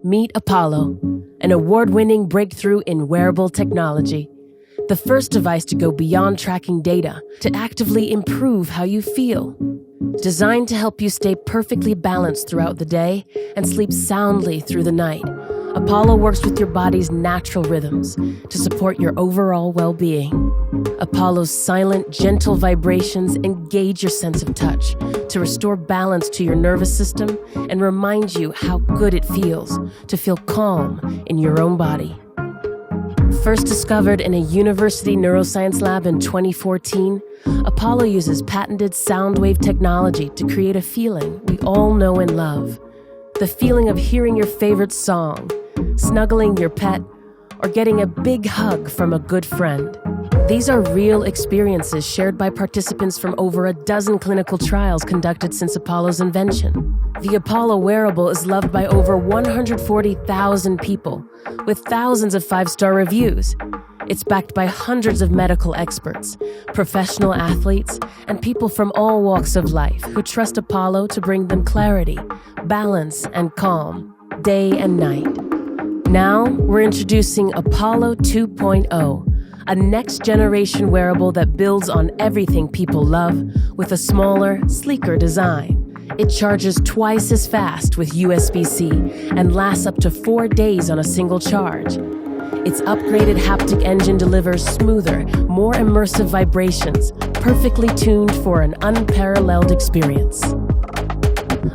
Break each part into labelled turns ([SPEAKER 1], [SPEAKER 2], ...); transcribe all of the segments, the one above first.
[SPEAKER 1] Meet Apollo, an award-winning breakthrough in wearable technology. The first device to go beyond tracking data to actively improve how you feel. Designed to help you stay perfectly balanced throughout the day and sleep soundly through the night, Apollo works with your body's natural rhythms to support your overall well-being. Apollo's silent, gentle vibrations engage your sense of touch to restore balance to your nervous system and remind you how good it feels to feel calm in your own body. First discovered in a university neuroscience lab in 2014, Apollo uses patented sound wave technology to create a feeling we all know and love. The feeling of hearing your favorite song, snuggling your pet, or getting a big hug from a good friend. These are real experiences shared by participants from over a dozen clinical trials conducted since Apollo's invention. The Apollo wearable is loved by over 140,000 people, with thousands of 5-star reviews. It's backed by hundreds of medical experts, professional athletes, and people from all walks of life who trust Apollo to bring them clarity, balance, and calm, day and night. Now, we're introducing Apollo 2.0, a next-generation wearable that builds on everything people love with a smaller, sleeker design. It charges twice as fast with USB-C and lasts up to 4 days on a single charge. Its upgraded haptic engine delivers smoother, more immersive vibrations, perfectly tuned for an unparalleled experience.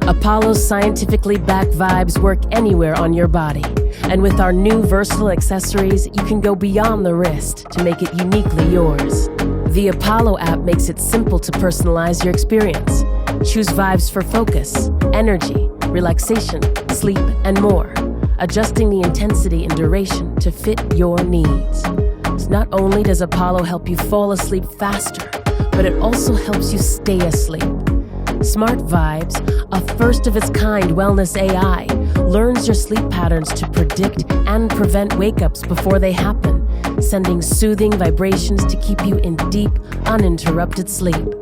[SPEAKER 1] Apollo's scientifically backed vibes work anywhere on your body. And with our new versatile accessories, you can go beyond the wrist to make it uniquely yours. The Apollo app makes it simple to personalize your experience. Choose vibes for focus, energy, relaxation, sleep, and more, adjusting the intensity and duration to fit your needs. So not only does Apollo help you fall asleep faster, but it also helps you stay asleep. Smart Vibes, a first-of-its-kind wellness AI, learns your sleep patterns to predict and prevent wake-ups before they happen, sending soothing vibrations to keep you in deep, uninterrupted sleep.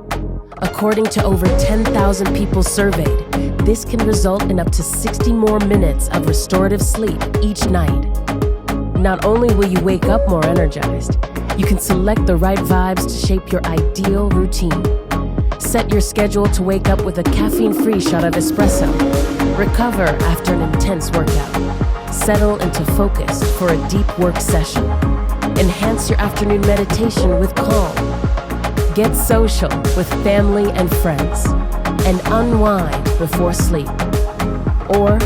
[SPEAKER 1] According to over 10,000 people surveyed, this can result in up to 60 more minutes of restorative sleep each night. Not only will you wake up more energized, you can select the right vibes to shape your ideal routine. Set your schedule to wake up with a caffeine-free shot of espresso. Recover after an intense workout. Settle into focus for a deep work session. Enhance your afternoon meditation with calm. Get social with family and friends. And unwind before sleep. Or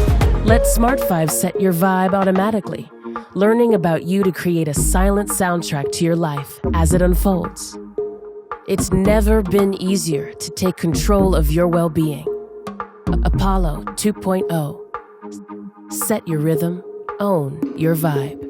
[SPEAKER 1] let Smart Vibes set your vibe automatically, learning about you to create a silent soundtrack to your life as it unfolds. It's never been easier to take control of your well-being. Apollo 2.0. Set your rhythm, own your vibe.